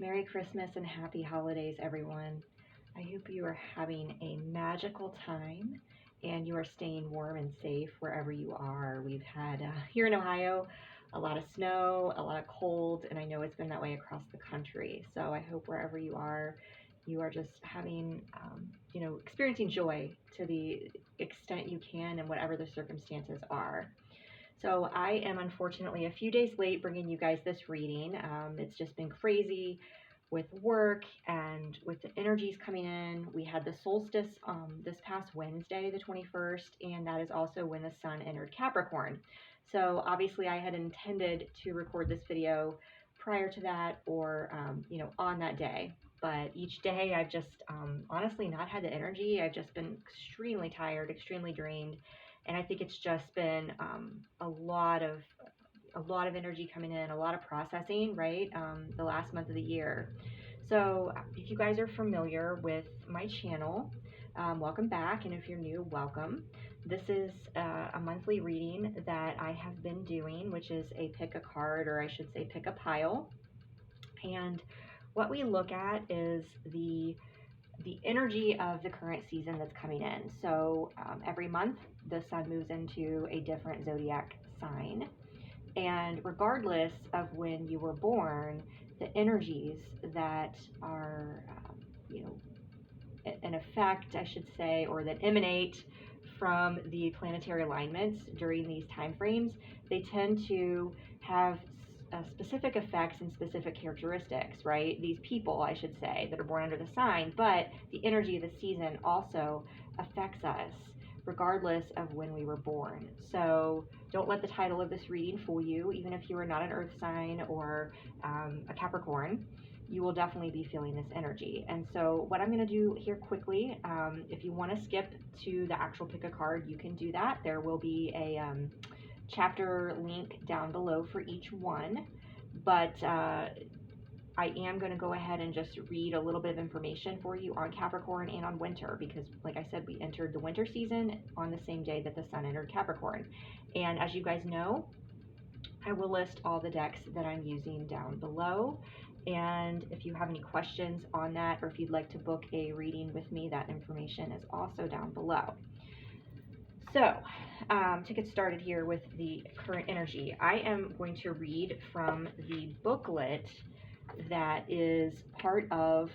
Merry Christmas and happy holidays, everyone. I hope you are having a magical time and you are staying warm and safe wherever you are. We've had here in Ohio a lot of snow, a lot of cold, and I know it's been that way across the country. So I hope wherever you are just having, experiencing joy to the extent you can and whatever the circumstances are. So I am unfortunately a few days late bringing you guys this reading. It's just been crazy with work and with the energies coming in. We had the solstice this past Wednesday, the 21st, and that is also when the sun entered Capricorn. So obviously I had intended to record this video prior to that or, on that day. But each day I've just honestly not had the energy. I've just been extremely tired, extremely drained. And I think it's just been a lot of energy coming in, a lot of processing, right? The last month of the year. So if you guys are familiar with my channel, welcome back. And if you're new, welcome. This is a monthly reading that I have been doing, which is a pick a card, or I should say pick a pile. And what we look at is the energy of the current season that's coming in. So every month the sun moves into a different zodiac sign, and regardless of when you were born, the energies that are in effect, I should say, or that emanate from the planetary alignments during these time frames, they tend to have specific effects and specific characteristics, right? These people, I should say, that are born under the sign, but the energy of the season also affects us regardless of when we were born. So don't let the title of this reading fool you. Even if you are not an earth sign or a Capricorn, you will definitely be feeling this energy. And so what I'm going to do here quickly, if you want to skip to the actual pick a card, you can do that. There will be a chapter link down below for each one, but I am going to go ahead and just read a little bit of information for you on Capricorn and on winter, because like I said, we entered the winter season on the same day that the sun entered Capricorn. And as you guys know, I will list all the decks that I'm using down below. And if you have any questions on that, or if you'd like to book a reading with me, that information is also down below. So to get started here with the current energy, I am going to read from the booklet that is part of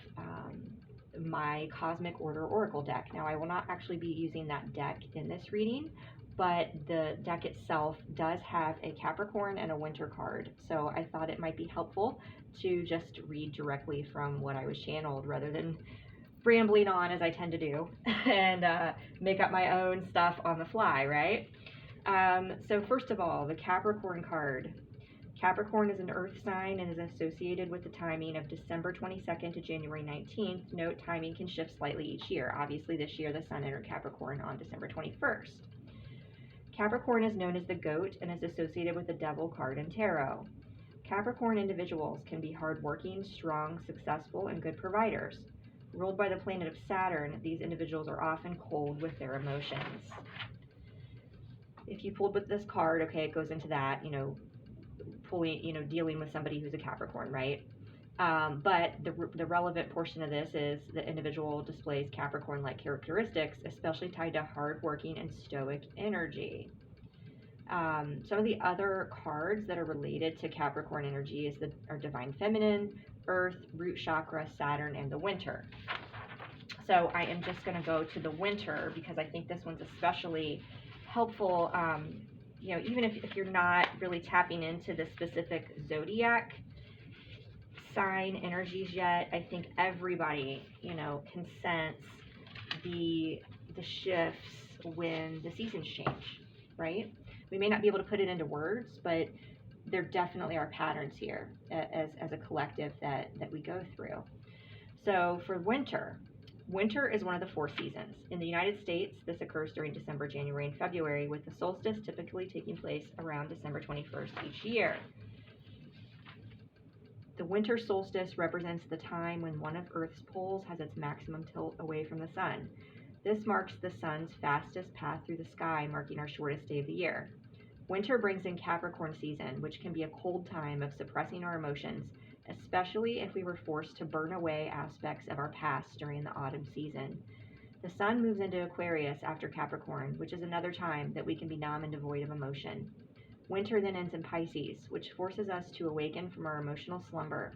my Cosmic Order Oracle deck. Now, I will not actually be using that deck in this reading, but the deck itself does have a Capricorn and a winter card. So I thought it might be helpful to just read directly from what I was channeled rather than rambling on as I tend to do and make up my own stuff on the fly, right? So first of all, the Capricorn card. Capricorn is an earth sign and is associated with the timing of December 22nd to January 19th. Note, timing can shift slightly each year. Obviously, this year the sun entered Capricorn on December 21st. Capricorn is known as the goat and is associated with the devil card in tarot. Capricorn individuals can be hardworking, strong, successful, and good providers. Ruled by the planet of Saturn, these individuals are often cold with their emotions. If you pulled with this card, okay, it goes into that, dealing with somebody who's a Capricorn, right? But the relevant portion of this is the individual displays Capricorn-like characteristics, especially tied to hardworking and stoic energy. Some of the other cards that are related to Capricorn energy are Divine Feminine, Earth, Root Chakra, Saturn, and the Winter. So I am just going to go to the Winter because I think this one's especially helpful. Even if you're not really tapping into the specific zodiac sign energies yet, I think everybody, can sense the shifts when the seasons change, right? We may not be able to put it into words, but there definitely are patterns here as a collective that we go through. So for winter is one of the 4 seasons. In the United States, this occurs during December, January, and February, with the solstice typically taking place around December 21st each year. The winter solstice represents the time when one of Earth's poles has its maximum tilt away from the sun. This marks the sun's fastest path through the sky, marking our shortest day of the year. Winter brings in Capricorn season, which can be a cold time of suppressing our emotions, especially if we were forced to burn away aspects of our past during the autumn season. The sun moves into Aquarius after Capricorn, which is another time that we can be numb and devoid of emotion. Winter then ends in Pisces, which forces us to awaken from our emotional slumber.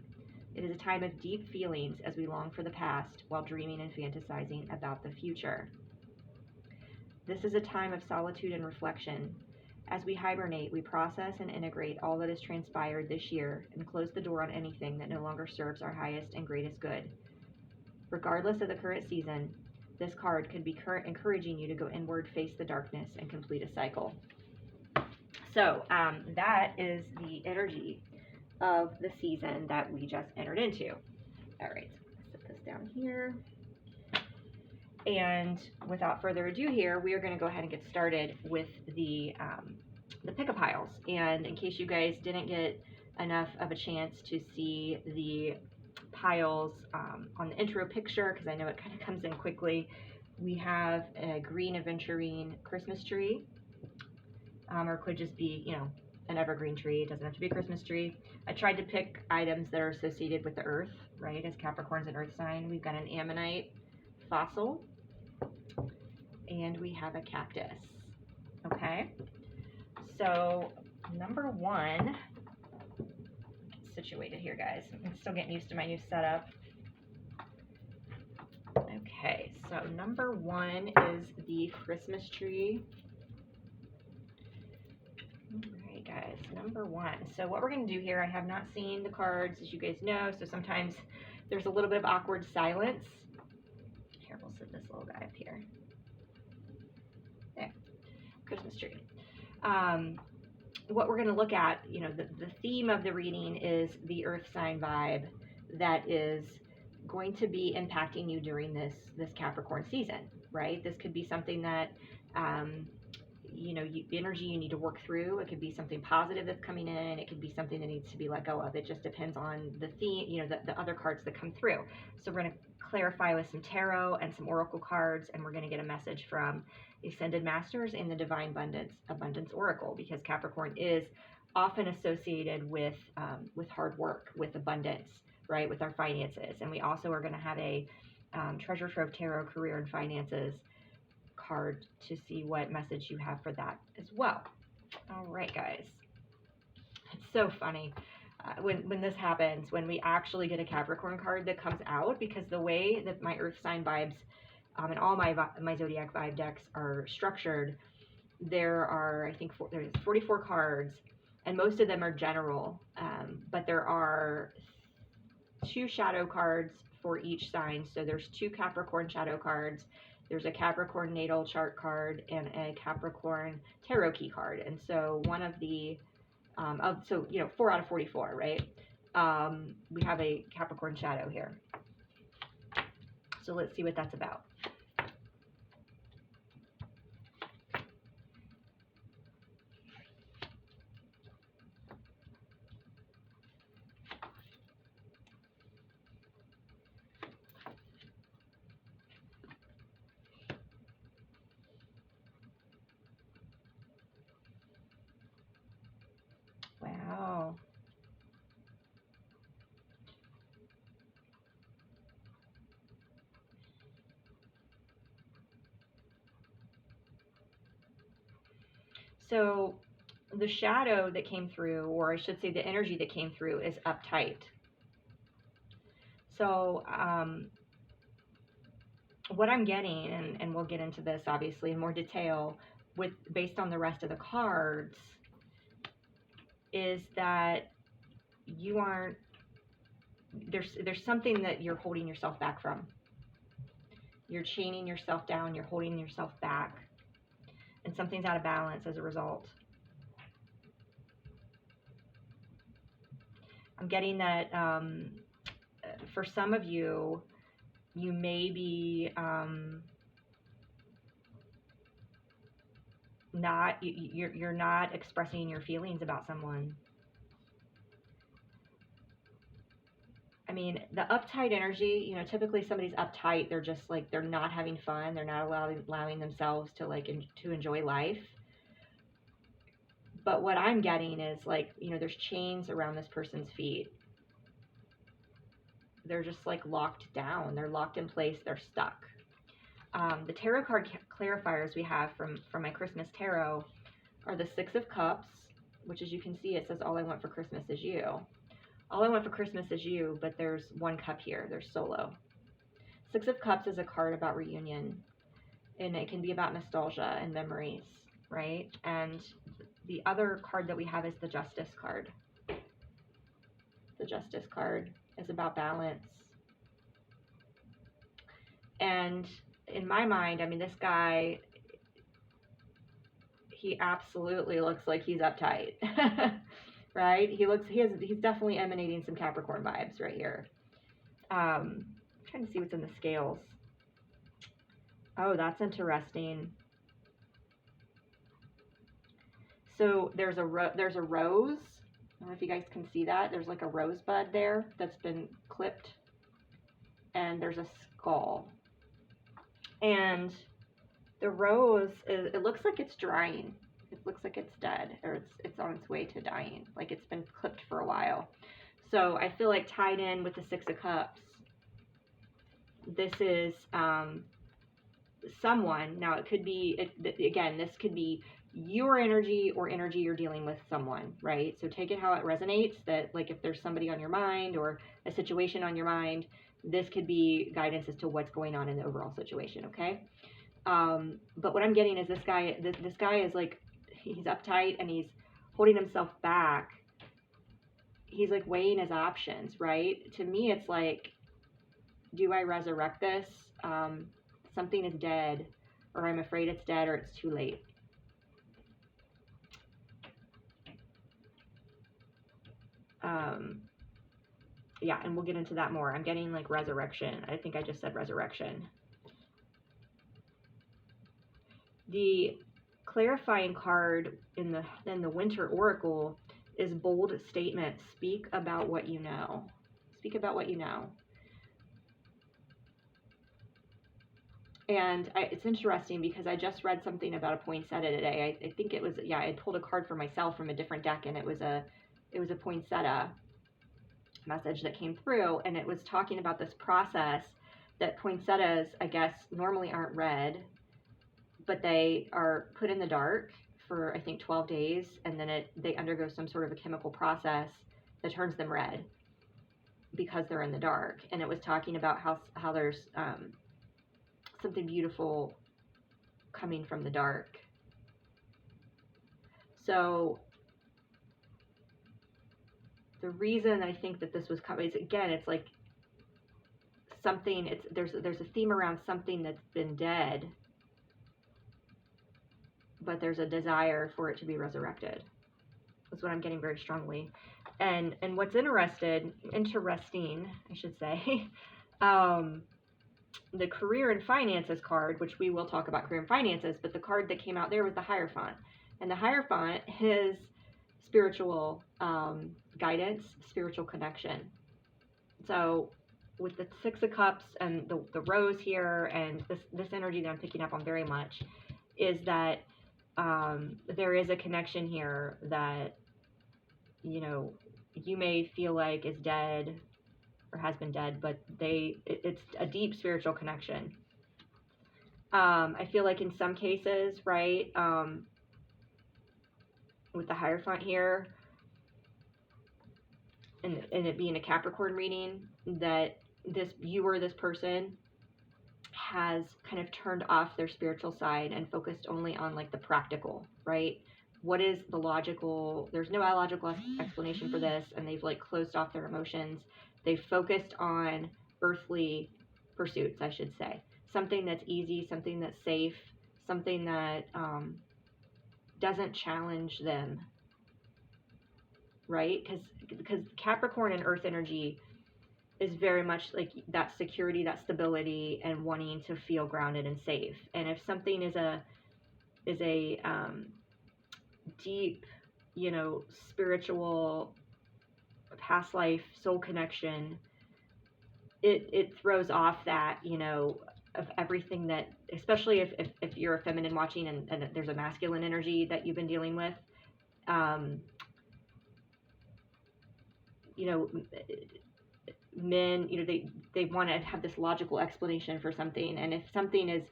It is a time of deep feelings as we long for the past while dreaming and fantasizing about the future. This is a time of solitude and reflection. As we hibernate, we process and integrate all that has transpired this year and close the door on anything that no longer serves our highest and greatest good. Regardless of the current season, this card could be encouraging you to go inward, face the darkness, and complete a cycle. So that is the energy of the season that we just entered into. All right, so let's set this down here. And without further ado here, we are going to go ahead and get started with the pick-a piles. And in case you guys didn't get enough of a chance to see the piles on the intro picture, because I know it kind of comes in quickly, we have a green Aventurine Christmas tree, or it could just be, you know, an evergreen tree. It doesn't have to be a Christmas tree. I tried to pick items that are associated with the earth, right, as Capricorn's an earth sign. We've got an Ammonite fossil, and we have a cactus. Okay, so number one, situated here, guys. I'm still getting used to my new setup. Okay, so number one is the Christmas tree. All right, guys, number one. So what we're going to do here, I have not seen the cards, as you guys know, so sometimes there's a little bit of awkward silence. Here, we'll set this little guy up here. There, Christmas tree. What we're going to look at, you know, the theme of the reading is the earth sign vibe that is going to be impacting you during this Capricorn season, right? This could be something that, you know, energy you need to work through. It could be something positive that's coming in. It could be something that needs to be let go of. It just depends on the theme, you know, the other cards that come through. So we're going to clarify with some tarot and some oracle cards, and we're going to get a message from the Ascended Masters and the Divine Abundance Oracle, because Capricorn is often associated with hard work, with abundance, right, with our finances. And we also are going to have a Treasure Trove Tarot Career and Finances card to see what message you have for that as well. All right, guys. It's so funny when this happens, when we actually get a Capricorn card that comes out, because the way that my earth sign vibes and all my Zodiac vibe decks are structured, there are, I think, there's 44 cards, and most of them are general, but there are 2 shadow cards for each sign. So there's 2 Capricorn shadow cards, there's a Capricorn natal chart card, and a Capricorn tarot key card. And so one of the, so, you know, 4 out of 44, right? We have a Capricorn shadow here. So let's see what that's about. Wow. So the shadow that came through, or I should say the energy that came through, is uptight. So what I'm getting, and we'll get into this obviously in more detail based on the rest of the cards, is that you aren't, there's something that you're holding yourself back from. You're chaining yourself down, you're holding yourself back, and something's out of balance as a result. I'm getting that for some of you, you may be you're not expressing your feelings about someone. I mean, the uptight energy, you know, typically somebody's uptight, they're just like, they're not having fun, they're not allowing themselves to to enjoy life. But what I'm getting is, like, you know, there's chains around this person's feet. they're just like locked down. They're locked in place. They're stuck. The tarot card clarifiers we have from my Christmas tarot are the Six of Cups, which, as you can see, it says all I want for Christmas is you. All I want for Christmas is you, but there's one cup here. There's solo. Six of Cups is a card about reunion, and it can be about nostalgia and memories, right? And the other card that we have is the Justice card. The Justice card is about balance. And in my mind, I mean, this guy, he absolutely looks like he's uptight, right? He's definitely emanating some Capricorn vibes right here. I'm trying to see what's in the scales. Oh, that's interesting. So there's a rose. I don't know if you guys can see that. There's like a rosebud there that's been clipped, and there's a skull. And the rose it looks like it's drying. It looks like it's dead, or it's on its way to dying. Like it's been clipped for a while. So I feel like tied in with the Six of Cups, this is someone. Now it could be, again, this could be your energy or energy you're dealing with someone, right? So take it how it resonates, that like if there's somebody on your mind or a situation on your mind, this could be guidance as to what's going on in the overall situation, okay? But what I'm getting is this guy is like, he's uptight and he's holding himself back. He's like weighing his options, right? To me, it's like, do I resurrect this? Something is dead, or I'm afraid it's dead, or it's too late. Yeah, and we'll get into that more. I'm getting like resurrection. I think I just said resurrection. The clarifying card in the Winter Oracle is bold statement. Speak about what you know. Speak about what you know. And it's interesting because I just read something about a poinsettia today. I think it was, yeah, I pulled a card for myself from a different deck, and it was a poinsettia message that came through, and it was talking about this process that poinsettias, I guess, normally aren't red, but they are put in the dark for, I think, 12 days, and then they undergo some sort of a chemical process that turns them red because they're in the dark. And it was talking about how there's something beautiful coming from the dark. So the reason I think that this was coming is, again, it's like something, there's a theme around something that's been dead, but there's a desire for it to be resurrected. That's what I'm getting very strongly. And what's interesting, I should say, the career and finances card, which we will talk about career and finances, but the card that came out there was the Hierophant. And the Hierophant, his spiritual guidance, spiritual connection. So with the Six of Cups and the rose here, and this energy that I'm picking up on very much, is that there is a connection here that, you know, you may feel like is dead or has been dead, but it's a deep spiritual connection. I feel like in some cases, right, with the Hierophant here, and it being a Capricorn reading, that you or this person has kind of turned off their spiritual side and focused only on like the practical, right? What is the logical? There's no logical explanation for this, and they've like closed off their emotions. They've focused on earthly pursuits, I should say. Something that's easy, something that's safe, something that doesn't challenge them, right? Because Capricorn and Earth energy is very much like that security, that stability, and wanting to feel grounded and safe. And if something is a deep, you know, spiritual, past life, soul connection, it throws off that, you know, of everything that, especially if you're a feminine watching and there's a masculine energy that you've been dealing with, you know, men, they want to have this logical explanation for something, and if something is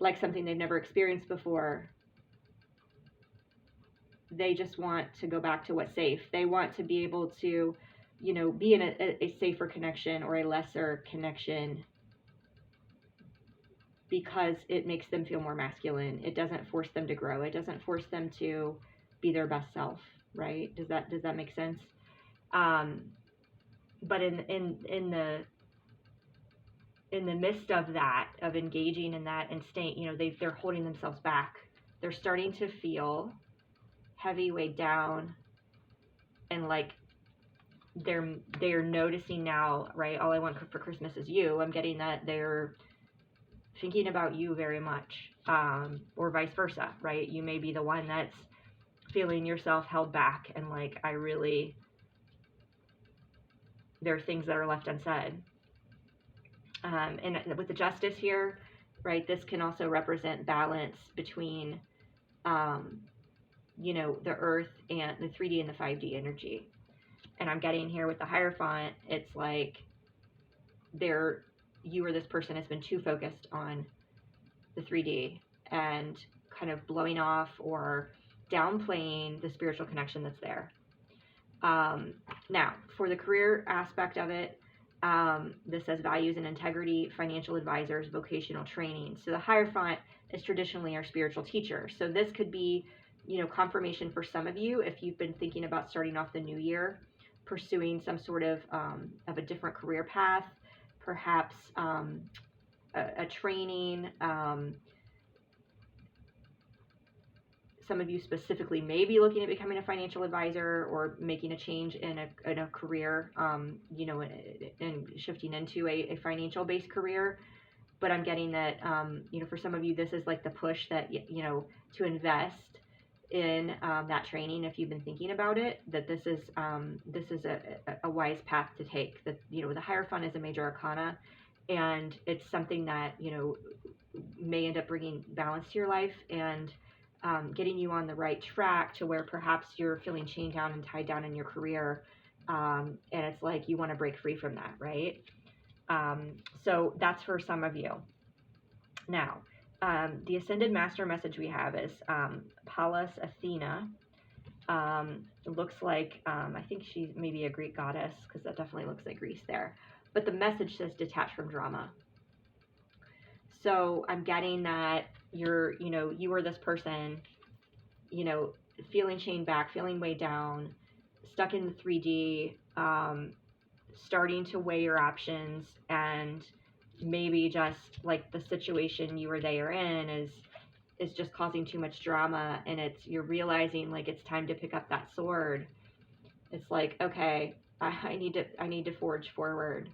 like something they've never experienced before, they just want to go back to what's safe. They want to be able to, be in a safer connection or a lesser connection because it makes them feel more masculine. It doesn't force them to grow. It doesn't force them to be their best self, right? Does that make sense? But in the midst of that, of engaging in that and staying, they're holding themselves back. They're starting to feel heavy, weighed down, and like they're noticing now, right? All I want for Christmas is you. I'm getting that they're thinking about you very much, or vice versa, right? You may be the one that's feeling yourself held back, and like, there are things that are left unsaid. And with the Justice here, right, this can also represent balance between, the Earth and the 3D and the 5D energy. And I'm getting here with the Hierophant, it's like you or this person has been too focused on the 3D and kind of blowing off or downplaying the spiritual connection that's there. Now, for the career aspect of it, this says values and integrity, financial advisors, vocational training. So the Hierophant is traditionally our spiritual teacher. So this could be, confirmation for some of you if you've been thinking about starting off the new year, pursuing some sort of a different career path, perhaps a training. Some of you specifically may be looking at becoming a financial advisor or making a change in a career, and shifting into a financial-based career. But I'm getting that, for some of you, this is like the push that, to invest in that training if you've been thinking about it, that this is a wise path to take. That, the Hierophant is a major arcana, and it's something that, may end up bringing balance to your life and getting you on the right track to where perhaps you're feeling chained down and tied down in your career, and it's like you want to break free from that, right? So that's for some of you. Now, the Ascended Master message we have is Pallas Athena. It looks like, I think she's maybe a Greek goddess, because that definitely looks like Greece there. But the message says detach from drama. So I'm getting that you are this person, feeling chained back, feeling weighed down, stuck in the 3D, starting to weigh your options, and maybe just like the situation you or they are in is just causing too much drama, and you're realizing like it's time to pick up that sword. It's like, okay, I need to forge forward.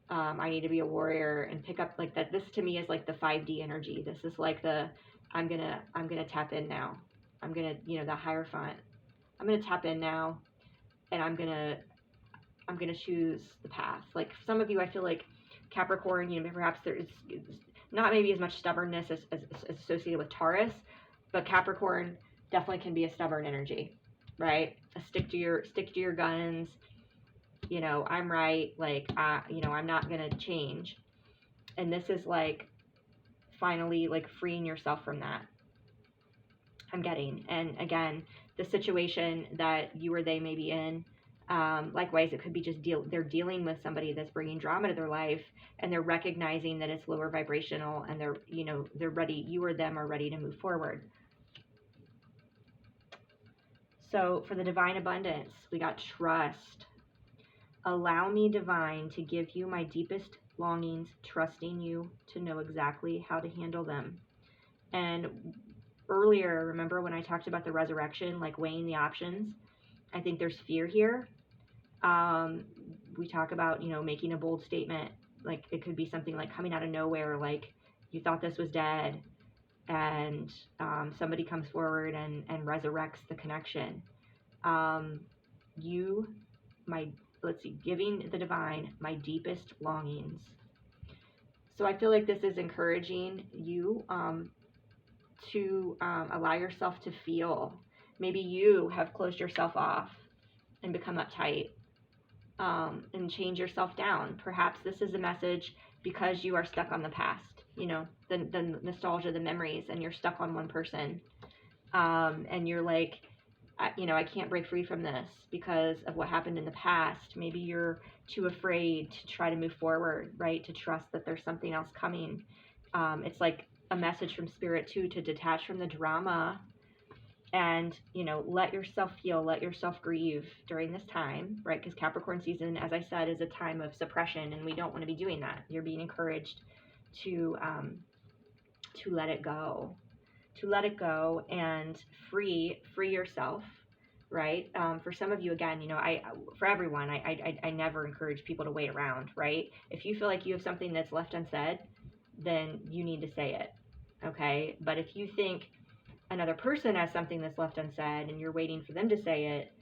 I need to be a warrior and pick up like that. This to me is like the 5D energy. This is like I'm gonna tap in now. I'm gonna, the Hierophant. I'm gonna tap in now, and I'm gonna choose the path. Like some of you, I feel like Capricorn, perhaps there is not maybe as much stubbornness as associated with Taurus, but Capricorn definitely can be a stubborn energy, right? Stick to your guns. I'm right. Like, I'm not gonna change. And this is like finally like freeing yourself from that. I'm getting, and again, the situation that you or they may be in. Likewise, it could be just they're dealing with somebody that's bringing drama to their life, and they're recognizing that it's lower vibrational, and they're ready. You or them are ready to move forward. So for the divine abundance, we got trust. Allow me, divine, to give you my deepest longings, trusting you to know exactly how to handle them. And earlier, remember when I talked about the resurrection, like weighing the options? I think there's fear here. We talk about, making a bold statement. Like it could be something like coming out of nowhere, like you thought this was dead, and somebody comes forward and resurrects the connection. Giving the divine my deepest longings. So I feel like this is encouraging you to allow yourself to feel. Maybe you have closed yourself off and become uptight. and change yourself down. Perhaps this is a message because you are stuck on the past, you know, the nostalgia, the memories, and you're stuck on one person. And you're like, you know, I can't break free from this because of what happened in the past. Maybe you're too afraid to try to move forward, right? To trust that there's something else coming. It's like a message from spirit too, to detach from the drama and, you know, let yourself feel, let yourself grieve during this time, right? Because Capricorn season, as I said, is a time of suppression, and we don't want to be doing that. You're being encouraged to let it go, and free yourself, right? For some of you, again, you know, for everyone, I never encourage people to wait around, right? If you feel like you have something that's left unsaid, then you need to say it, okay? But if you think another person has something that's left unsaid and you're waiting for them to say it,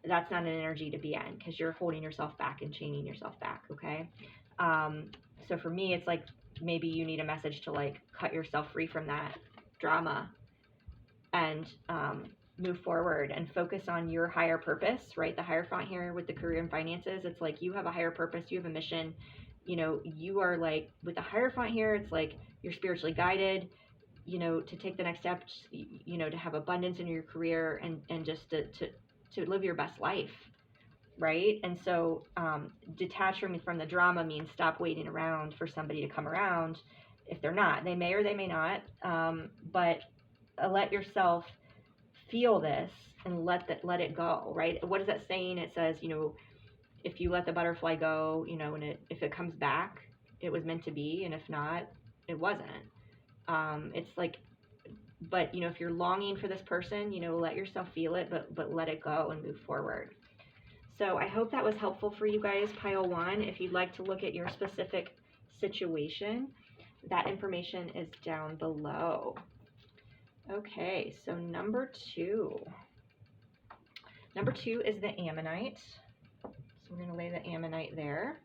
that's not an energy to be in, because you're holding yourself back and chaining yourself back, okay? So for me, it's like maybe you need a message to like cut yourself free from that drama and move forward and focus on your higher purpose, right? The Hierophant here with the career and finances, it's like you have a higher purpose, you have a mission. You know, you are like, with the Hierophant here, it's like you're spiritually guided, you know, to take the next steps, you know, to have abundance in your career and just to live your best life, right? And so detach from the drama means stop waiting around for somebody to come around. If they're not, they may or they may not, but let yourself feel this and let it go, right? What is that saying? It says, you know, if you let the butterfly go, you know, and if it comes back, it was meant to be, and if not, it wasn't. It's like, but you know, if you're longing for this person, you know, let yourself feel it, but let it go and move forward. So I hope that was helpful for you guys, pile one. If you'd like to look at your specific situation, that information is down below. Okay, so number two is the Ammonite. So we're going to lay the Ammonite there.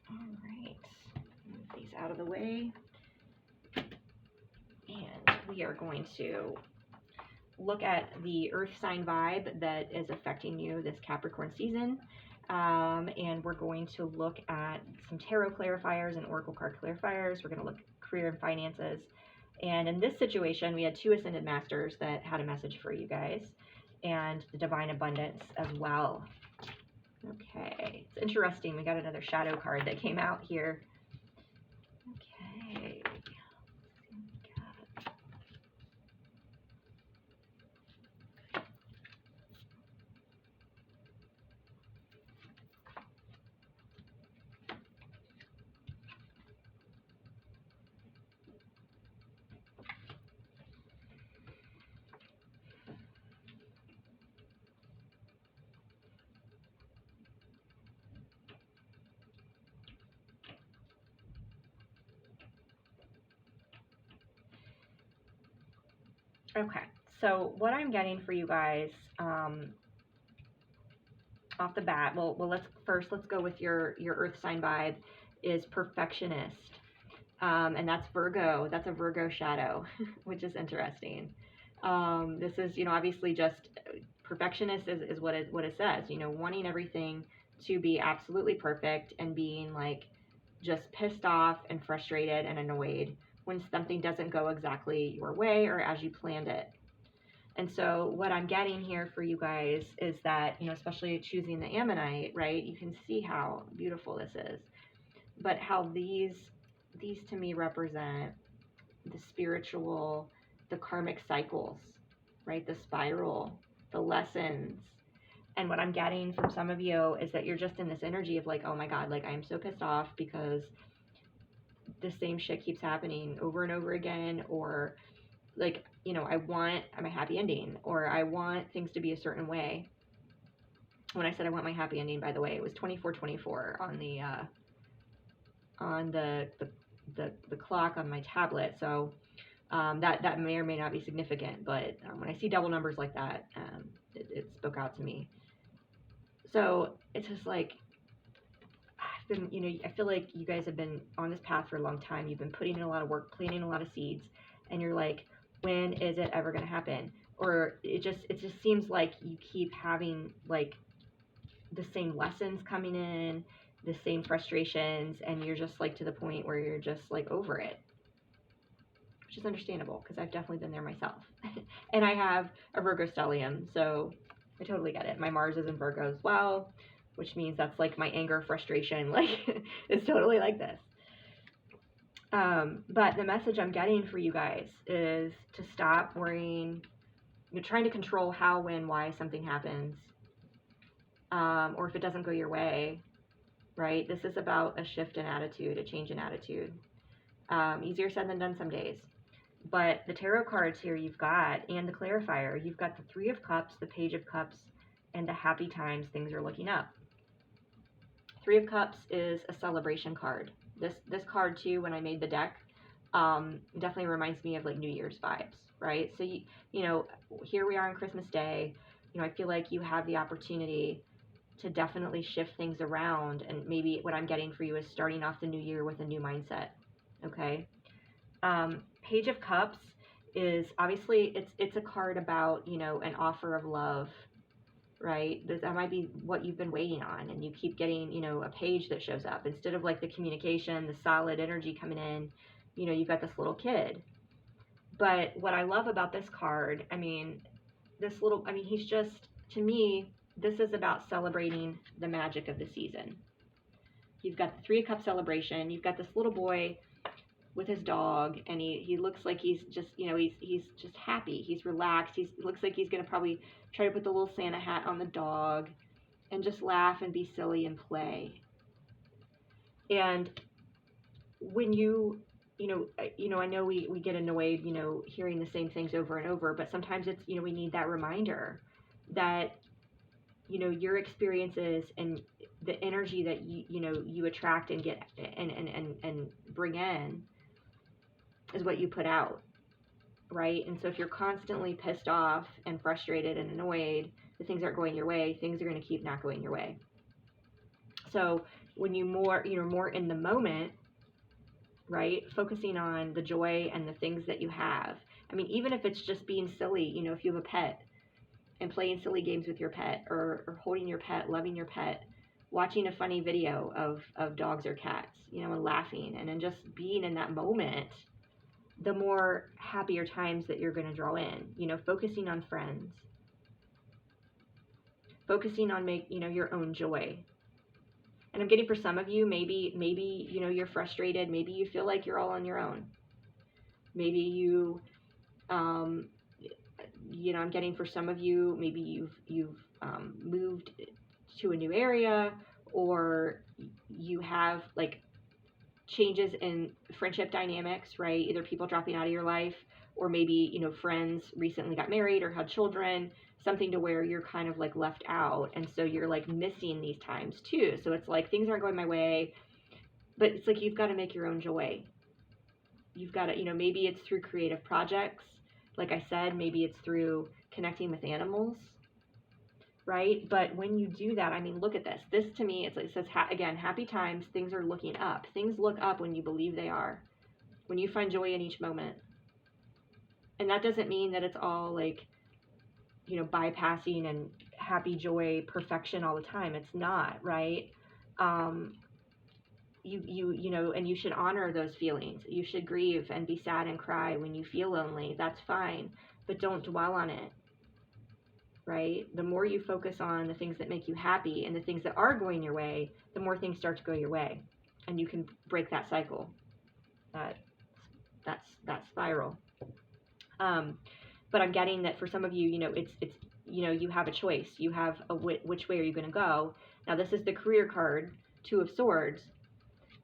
All right, move these out of the way. And we are going to look at the earth sign vibe that is affecting you this Capricorn season. And we're going to look at some tarot clarifiers and oracle card clarifiers. We're going to look at career and finances. And in this situation, we had two Ascended Masters that had a message for you guys, and the Divine Abundance as well. Okay, it's interesting. We got another shadow card that came out here. Okay. Okay, so what I'm getting for you guys off the bat, well, let's go with your earth sign vibe is perfectionist, and that's Virgo. That's a Virgo shadow, which is interesting. This is, you know, obviously just perfectionist is what it says. You know, wanting everything to be absolutely perfect and being like just pissed off and frustrated and annoyed when something doesn't go exactly your way or as you planned it. And so what I'm getting here for you guys is that, you know, especially choosing the Ammonite, right? You can see how beautiful this is, but how these to me represent the spiritual, the karmic cycles, right? The spiral, the lessons. And what I'm getting from some of you is that you're just in this energy of like, oh my God, like I'm so pissed off because the same shit keeps happening over and over again, or like, you know, I'm a happy ending, or I want things to be a certain way. When I said I want my happy ending, by the way, it was 2424 on the clock on my tablet. So that may or may not be significant, but when I see double numbers like that, it spoke out to me. So it's just like, you know, I feel like you guys have been on this path for a long time. You've been putting in a lot of work, planting a lot of seeds, and you're like, when is it ever going to happen? Or it just seems like you keep having like the same lessons coming in, the same frustrations, and you're just like to the point where you're just like over it, which is understandable because I've definitely been there myself. And I have a Virgo stellium, so I totally get it. My Mars is in Virgo as well, which means that's like my anger, frustration, like it's totally like this. But the message I'm getting for you guys is to stop worrying. You're trying to control how, when, why something happens, or if it doesn't go your way, right? This is about a shift in attitude, a change in attitude. Easier said than done some days. But the tarot cards here you've got, and the clarifier, you've got the Three of Cups, the Page of Cups, and the happy times, things are looking up. Three of Cups is a celebration card. This card too, when I made the deck, definitely reminds me of like New Year's vibes, right? So you know, here we are on Christmas Day. You know, I feel like you have the opportunity to definitely shift things around, and maybe what I'm getting for you is starting off the new year with a new mindset. Okay. Page of Cups is obviously it's a card about, you know, an offer of love, right? That might be what you've been waiting on, and you keep getting, you know, a page that shows up instead of like the communication, the solid energy coming in. You know, you've got this little kid. But what I love about this card, I mean, he's just, to me, this is about celebrating the magic of the season. You've got the Three of Cups celebration. You've got this little boy with his dog, and he looks like he's just, you know, he's just happy. He's relaxed. He looks like he's going to probably try to put the little Santa hat on the dog and just laugh and be silly and play. And when you know, I know we get annoyed, you know, hearing the same things over and over, but sometimes it's, you know, we need that reminder that, you know, your experiences and the energy that you know, you attract and get and bring in is what you put out, right? And so if you're constantly pissed off and frustrated and annoyed that things aren't going your way, things are going to keep not going your way. So when you're more in the moment, right, focusing on the joy and the things that you have. I mean, even if it's just being silly, you know, if you have a pet and playing silly games with your pet, or holding your pet, loving your pet, watching a funny video of dogs or cats, you know, and laughing, and then just being in that moment, the more happier times that you're going to draw in. You know, focusing on friends, focusing on your own joy. And I'm getting for some of you, maybe, you know, you're frustrated. Maybe you feel like you're all on your own. Maybe you, you know, I'm getting for some of you, maybe you've moved to a new area, or you have like changes in friendship dynamics, right? Either people dropping out of your life, or maybe, you know, friends recently got married or had children, something to where you're kind of like left out. And so you're like missing these times too. So it's like things aren't going my way, but it's like you've got to make your own joy. You've got to, you know, maybe it's through creative projects. Like I said, maybe it's through connecting with animals, right? But when you do that, I mean, look at this. This to me, it says, again, happy times, things are looking up. Things look up when you believe they are, when you find joy in each moment. And that doesn't mean that it's all like, you know, bypassing and happy joy, perfection all the time. It's not, right? You know, and you should honor those feelings. You should grieve and be sad and cry when you feel lonely. That's fine, but don't dwell on it, right? The more you focus on the things that make you happy and the things that are going your way, the more things start to go your way, and you can break that cycle, that spiral. But I'm getting that for some of you, you know, it's you know, you have a choice. You have which way are you going to go? Now this is the career card, Two of Swords.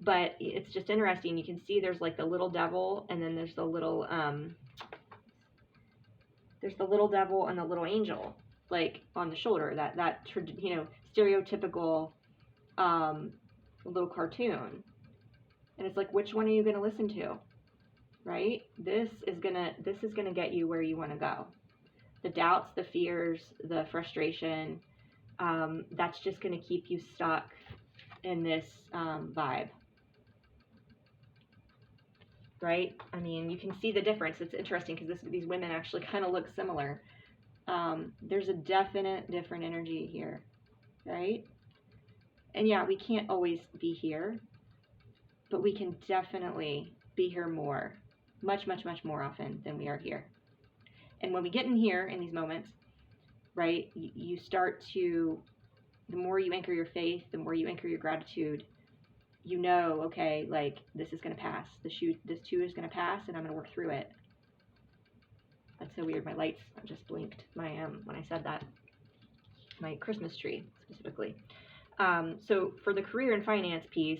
But it's just interesting. You can see there's like the little devil, and then there's the little devil and the little angel, like on the shoulder. That you know, stereotypical little cartoon. And it's like, which one are you going to listen to, right? This is gonna get you where you want to go. The doubts, the fears, the frustration, that's just going to keep you stuck in this vibe. Right? I mean, you can see the difference. It's interesting because these women actually kind of look similar. There's a definite different energy here, right? And yeah, we can't always be here, but we can definitely be here more, much, much, much more often than we are here. And when we get in here in these moments, right, you start to, the more you anchor your faith, the more you anchor your gratitude, you know, okay, like, this is going to pass. This too is going to pass, and I'm going to work through it. That's so weird. My lights just blinked when I said that. My Christmas tree, specifically. So for the career and finance piece,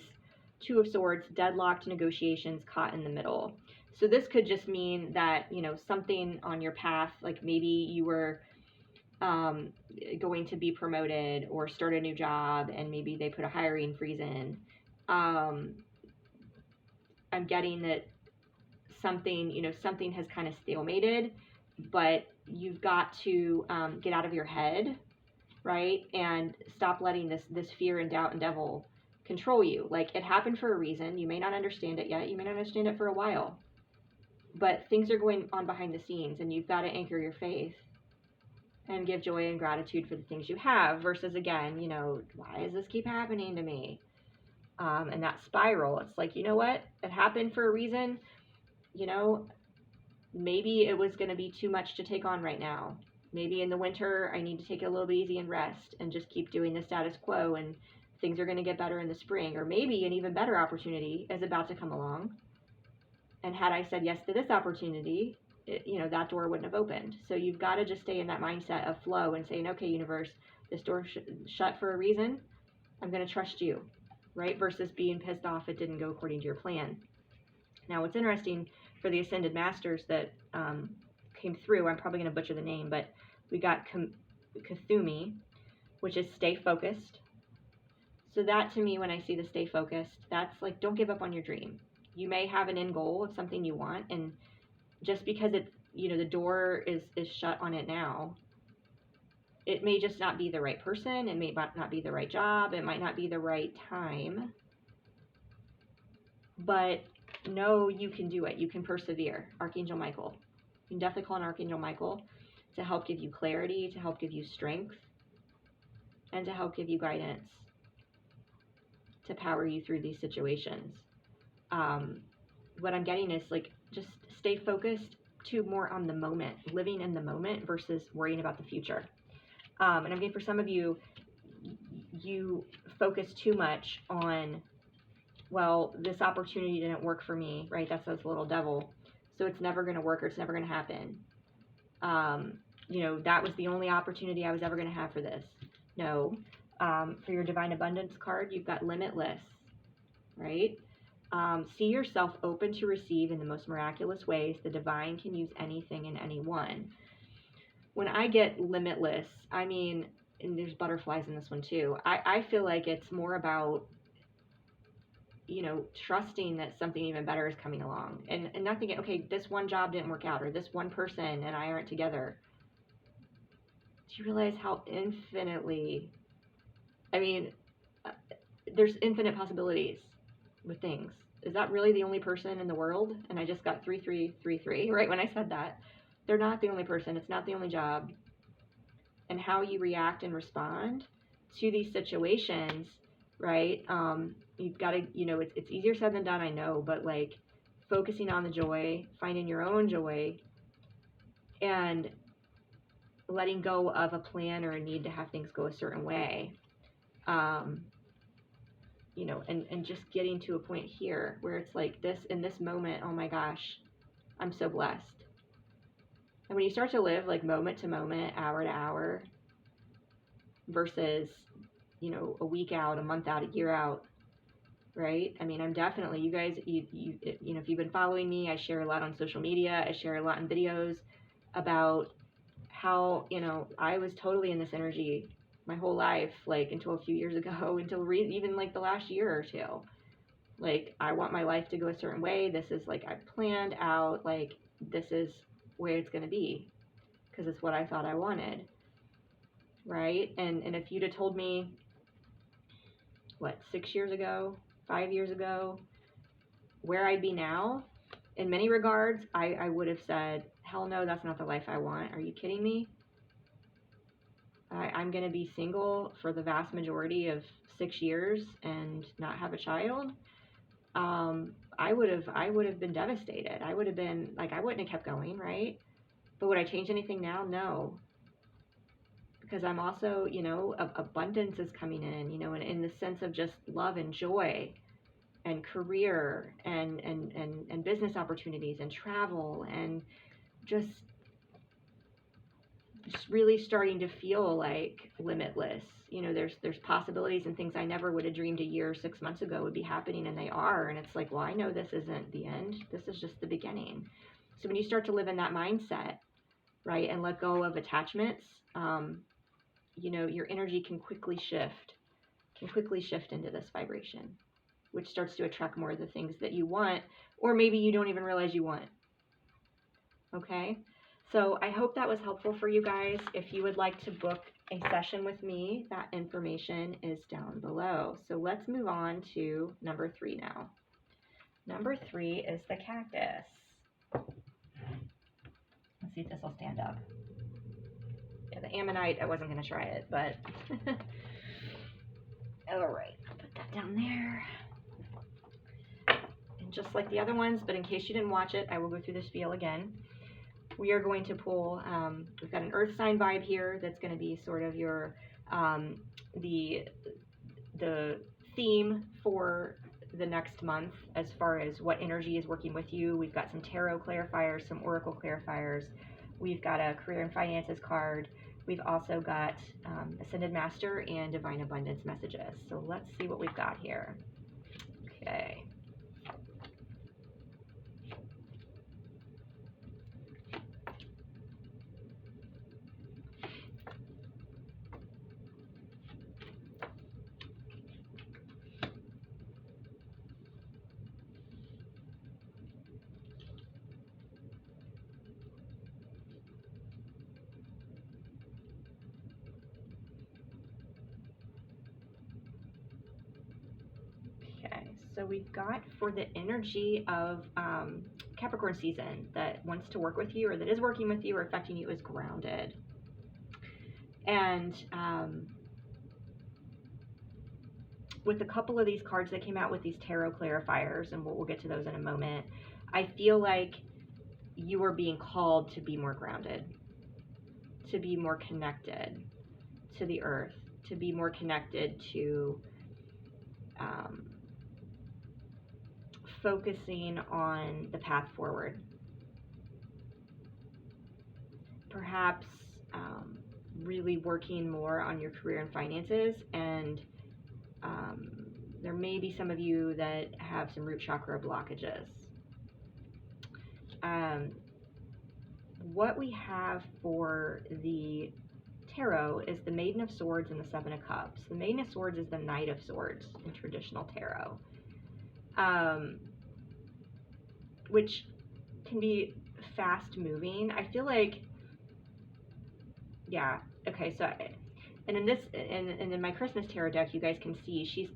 Two of Swords, deadlocked negotiations, caught in the middle. So this could just mean that, you know, something on your path, like maybe you were going to be promoted or start a new job, and maybe they put a hiring freeze in. I'm getting that something has kind of stalemated, but you've got to get out of your head, right? And stop letting this fear and doubt and devil control you. Like, it happened for a reason. You may not understand it yet. You may not understand it for a while. But things are going on behind the scenes, and you've got to anchor your faith and give joy and gratitude for the things you have, versus, again, you know, why does this keep happening to me? And that spiral, it's like, you know what? It happened for a reason. You know, maybe it was going to be too much to take on right now. Maybe in the winter, I need to take it a little bit easy and rest and just keep doing the status quo, and things are going to get better in the spring. Or maybe an even better opportunity is about to come along. And had I said yes to this opportunity, you know, that door wouldn't have opened. So you've got to just stay in that mindset of flow and saying, okay, universe, this door shut for a reason. I'm going to trust you, right? Versus being pissed off it didn't go according to your plan. Now, what's interesting for the Ascended Masters that came through, I'm probably going to butcher the name, but we got Kathumi, which is stay focused. So that, to me, when I see the stay focused, that's like, don't give up on your dream. You may have an end goal of something you want, and just because it, you know, the door is shut on it now, it may just not be the right person. It may not be the right job. It might not be the right time. But no, you can do it. You can persevere. Archangel Michael. You can definitely call on Archangel Michael to help give you clarity, to help give you strength, and to help give you guidance, to power you through these situations. What I'm getting is, like, just stay focused to more on the moment, living in the moment versus worrying about the future. And I'm getting, for some of you, you focus too much on, well, this opportunity didn't work for me, right? That's this little devil. So it's never going to work, or it's never going to happen. You know, that was the only opportunity I was ever going to have for this. No. For your Divine Abundance card, you've got limitless, right? See yourself open to receive in the most miraculous ways. The divine can use anything and anyone. When I get limitless, I mean, and there's butterflies in this one too, I feel like it's more about, you know, trusting that something even better is coming along, and not thinking, okay, this one job didn't work out, or this one person and I aren't together. Do you realize how infinitely, I mean, there's infinite possibilities with things. Is that really the only person in the world? And I just got 3333 right when I said that. They're not the only person. It's not the only job. And how you react and respond to these situations, right? You've got to, you know, it's easier said than done, I know, but like focusing on the joy, finding your own joy, and letting go of a plan or a need to have things go a certain way. You know, and just getting to a point here where it's like this, in this moment, oh my gosh, I'm so blessed. And when you start to live like moment to moment, hour to hour, versus, you know, a week out, a month out, a year out, right? I mean, I'm definitely, you guys, you know, if you've been following me, I share a lot on social media. I share a lot in videos about how, you know, I was totally in this energy my whole life, like until a few years ago, until even like the last year or two. Like, I want my life to go a certain way. This is like, I planned out, like, this is where it's going to be, because it's what I thought I wanted, right? And if you'd have told me, what, 6 years ago, 5 years ago, where I'd be now, in many regards, I would have said, hell no, that's not the life I want. Are you kidding me? I'm going to be single for the vast majority of 6 years and not have a child, I would have been devastated. I would have been like, I wouldn't have kept going, right? But would I change anything now? No. Because I'm also, abundance is coming in, in the sense of just love and joy and career and business opportunities and travel and just really starting to feel like limitless. There's possibilities and things I never would have dreamed a year or 6 months ago would be happening, and they are. And it's like, well, I know this isn't the end. This is just the beginning. So when you start to live in that mindset, right, and let go of attachments, your energy can quickly shift into this vibration, which starts to attract more of the things that you want, or maybe you don't even realize you want. Okay? So I hope that was helpful for you guys. If you would like to book a session with me, that information is down below. So let's move on to number 3 now. Number 3 is the cactus. Let's see if this will stand up. Yeah, the Ammonite, I wasn't going to try it, but all right, I'll put that down there. And just like the other ones, but in case you didn't watch it, I will go through the spiel again. We are going to pull, we've got an earth sign vibe here that's going to be sort of your, the theme for the next month as far as what energy is working with you. We've got some tarot clarifiers, some oracle clarifiers. We've got a career and finances card. We've also got Ascended Master and Divine Abundance messages. So let's see what we've got here. Okay. So we've got for the energy of Capricorn season that wants to work with you, or that is working with you or affecting you, is grounded. And with a couple of these cards that came out with these tarot clarifiers, and we'll get to those in a moment, I feel like you are being called to be more grounded, to be more connected to the earth, to be more connected to focusing on the path forward. Perhaps really working more on your career and finances, and there may be some of you that have some root chakra blockages. What we have for the tarot is the Maiden of Swords and the Seven of Cups. The Maiden of Swords is the Knight of Swords in traditional tarot. Which can be fast moving. I feel like, yeah, okay, so, and in this, and in my Christmas tarot deck, you guys can see she's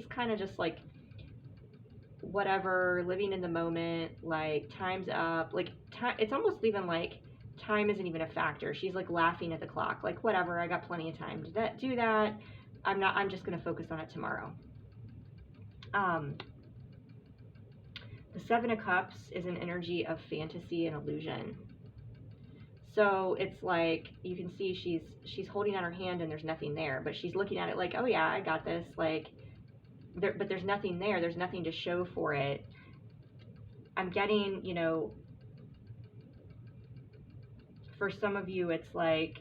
kind of just like, whatever, living in the moment, like, time's up, like, it's almost even like time isn't even a factor. She's like laughing at the clock, like, whatever, I got plenty of time to do that. I'm just going to focus on it tomorrow. The Seven of Cups is an energy of fantasy and illusion. So it's like, you can see she's holding out her hand and there's nothing there, but she's looking at it like, oh yeah, I got this, like, but there's nothing there. There's nothing to show for it. I'm getting, for some of you, it's like,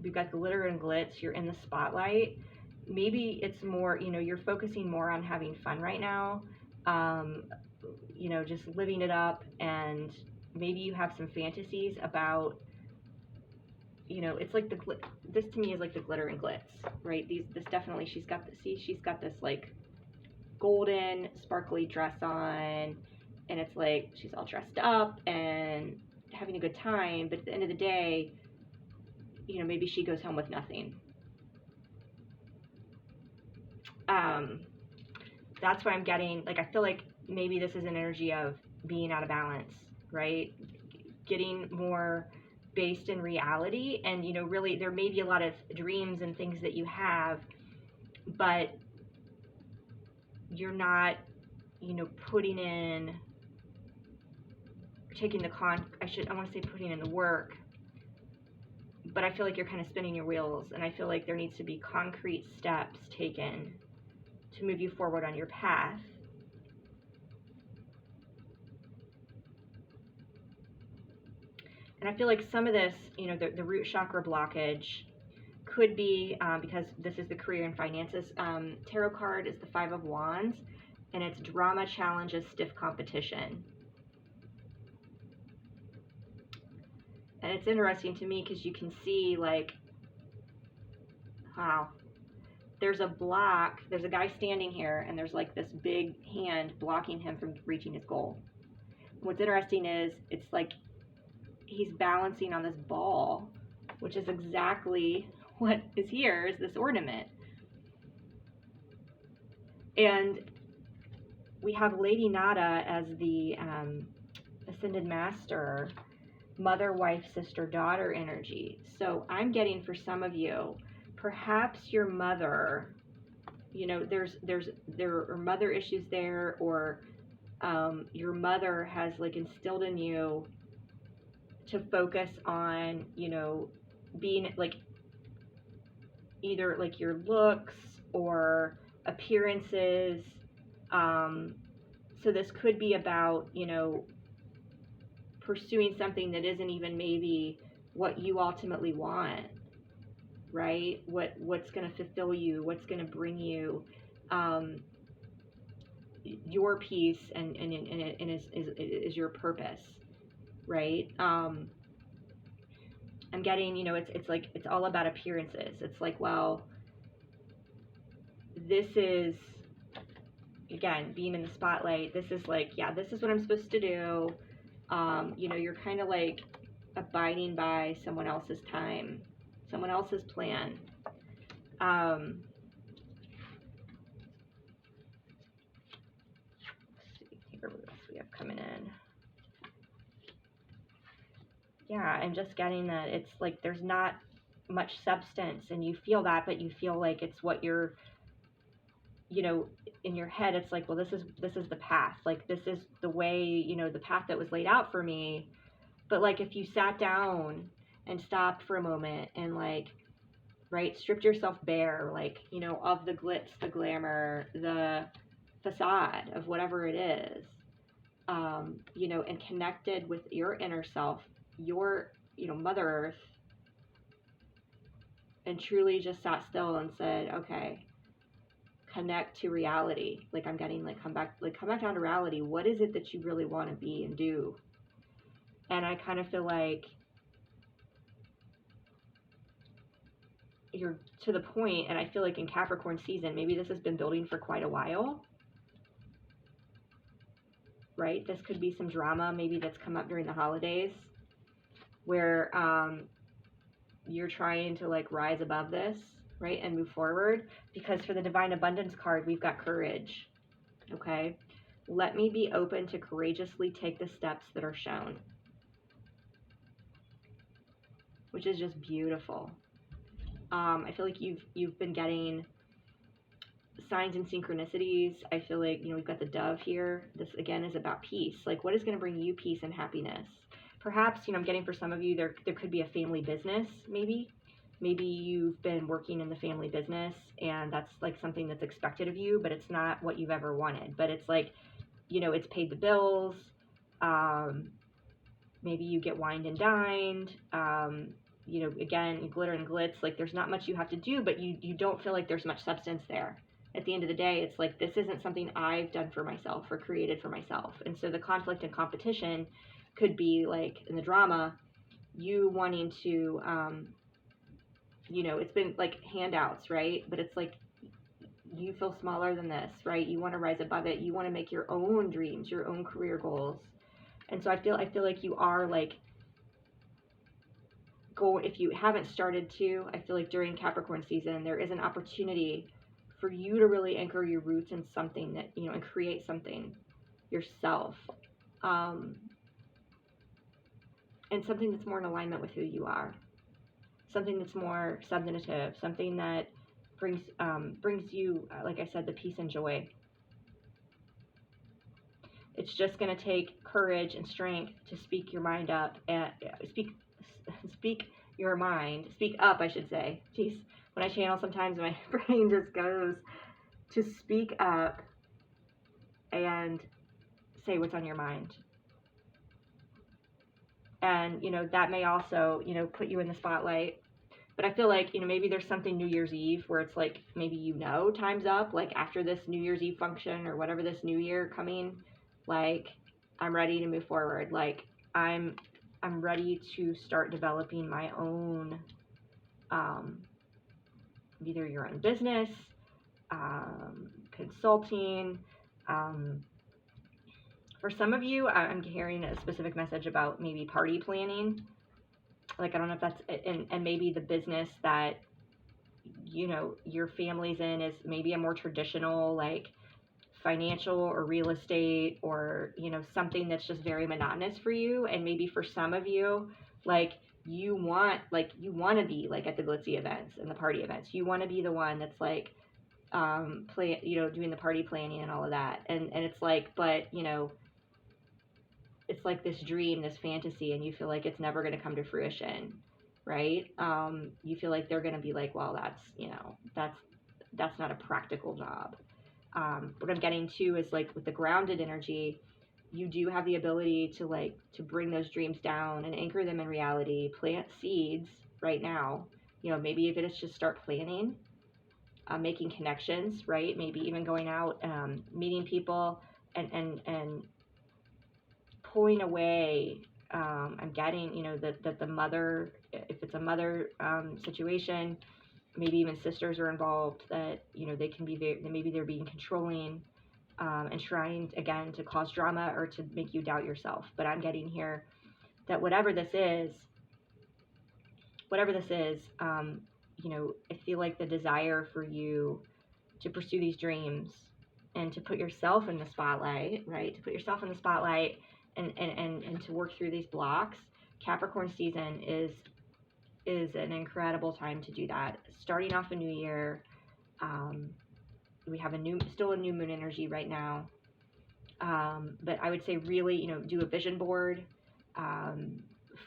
we've got glitter and glitz, you're in the spotlight. Maybe it's more, you're focusing more on having fun right now. Just living it up, and maybe you have some fantasies about, it's like this to me is like the glitter and glitz, right? This definitely, she's got this like golden sparkly dress on, and it's like she's all dressed up and having a good time, but at the end of the day, maybe she goes home with nothing. That's why I'm getting, like, I feel like maybe this is an energy of being out of balance, right? Getting more based in reality. And, you know, really there may be a lot of dreams and things that you have, but you're not, you know, putting in, taking the I want to say putting in the work, but I feel like you're kind of spinning your wheels, and I feel like there needs to be concrete steps taken to move you forward on your path. And I feel like some of this, you know, the root chakra blockage could be because this is the career and finances. Tarot card is the 5 of Wands, and it's drama, challenges, stiff competition. And it's interesting to me because you can see, like, wow, there's a block, there's a guy standing here, and there's like this big hand blocking him from reaching his goal. What's interesting is it's like he's balancing on this ball, which is exactly what is here, is this ornament. And we have Lady Nada as the Ascended Master, mother, wife, sister, daughter energy. So I'm getting, for some of you, perhaps your mother, you know, there are mother issues there, or your mother has like instilled in you to focus on, you know, being like either like your looks or appearances. So this could be about, you know, pursuing something that isn't even maybe what you ultimately want, right? What's going to fulfill you, what's going to bring you your peace and is your purpose, right? I'm getting, you know, it's like, it's all about appearances. It's like, well, this is, again, being in the spotlight. This is like, yeah, this is what I'm supposed to do. You know, you're kind of like abiding by someone else's time, someone else's plan. Let's see what else we have coming in. Yeah, I'm just getting that it's like there's not much substance, and you feel that, but you feel like it's what you're, you know, in your head, it's like, well, this is the path. Like, this is the way, you know, the path that was laid out for me. But like, if you sat down and stopped for a moment and like, right, stripped yourself bare, like, you know, of the glitz, the glamour, the facade of whatever it is, you know, and connected with your inner self, your, you know, Mother Earth, and truly just sat still and said, okay, connect to reality. Like, I'm getting like, come back down to reality. What is it that you really want to be and do? And I kind of feel like you're to the point, and I feel like in Capricorn season, maybe this has been building for quite a while, right? This could be some drama maybe that's come up during the holidays where you're trying to like rise above this, right, and move forward. Because for the Divine Abundance card, we've got courage. Okay, let me be open to courageously take the steps that are shown, which is just beautiful. I feel like you've been getting signs and synchronicities. I feel like, you know, we've got the dove here. This again is about peace. Like, what is going to bring you peace and happiness? Perhaps, you know, I'm getting, for some of you, there could be a family business. Maybe you've been working in the family business, and that's like something that's expected of you, but it's not what you've ever wanted. But it's like, you know, it's paid the bills. Maybe you get wined and dined. You know, again, glitter and glitz, like there's not much you have to do, but you don't feel like there's much substance there. At the end of the day, it's like, this isn't something I've done for myself or created for myself. And so the conflict and competition could be like, in the drama, you wanting to, you know, it's been like handouts, right? But it's like, you feel smaller than this, right? You want to rise above it. You want to make your own dreams, your own career goals. And so I feel like you are like, if you haven't started to, I feel like during Capricorn season, there is an opportunity for you to really anchor your roots in something that, you know, and create something yourself. And and something that's more in alignment with who you are, something that's more substantive, something that brings you, like I said, the peace and joy. It's just going to take courage and strength to speak your mind up and speak your mind, speak up, I should say. Jeez, when I channel, sometimes my brain just goes to speak up and say what's on your mind. And, you know, that may also, you know, put you in the spotlight. But I feel like, you know, maybe there's something New Year's Eve where it's like, maybe, you know, time's up, like after this New Year's Eve function or whatever, this new year coming, like, I'm ready to move forward. Like, I'm ready to start developing my own, either your own business, consulting. For some of you, I'm hearing a specific message about maybe party planning. Like, I don't know if that's, and maybe the business that, you know, your family's in is maybe a more traditional, like, financial or real estate, or, you know, something that's just very monotonous for you. And maybe for some of you, like, you want to be like at the glitzy events and the party events. You want to be the one that's like, doing the party planning and all of that. And it's like, but, you know, it's like this dream, this fantasy, and you feel like it's never going to come to fruition, right? You feel like they're going to be like, well, that's, you know, that's not a practical job. What I'm getting to is, like, with the grounded energy, you do have the ability to bring those dreams down and anchor them in reality, plant seeds right now. You know, maybe if it's just start planning, making connections, right? Maybe even going out, meeting people, and pulling away. I'm getting, you know, that the mother, if it's a mother situation, maybe even sisters are involved, that, you know, they can be maybe they're being controlling, and trying, again, to cause drama or to make you doubt yourself. But I'm getting here that whatever this is, you know, I feel like the desire for you to pursue these dreams and to put yourself in the spotlight, right? To put yourself in the spotlight and to work through these blocks. Capricorn season is an incredible time to do that. Starting off a new year, we have still a new moon energy right now. But I would say really, you know, do a vision board,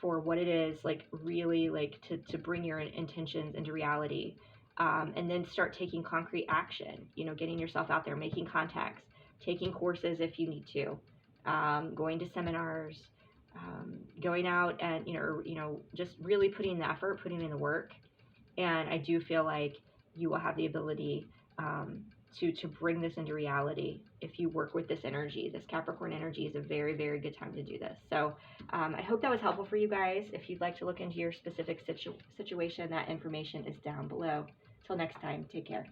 for what it is, like, really, like, to bring your intentions into reality. And then start taking concrete action, you know, getting yourself out there, making contacts, taking courses if you need to, going to seminars, going out and, you know, just really putting in the effort, putting in the work. And I do feel like you will have the ability, to bring this into reality if you work with this energy. This Capricorn energy is a very, very good time to do this. So I hope that was helpful for you guys. If you'd like to look into your specific situation, that information is down below. Till next time, take care.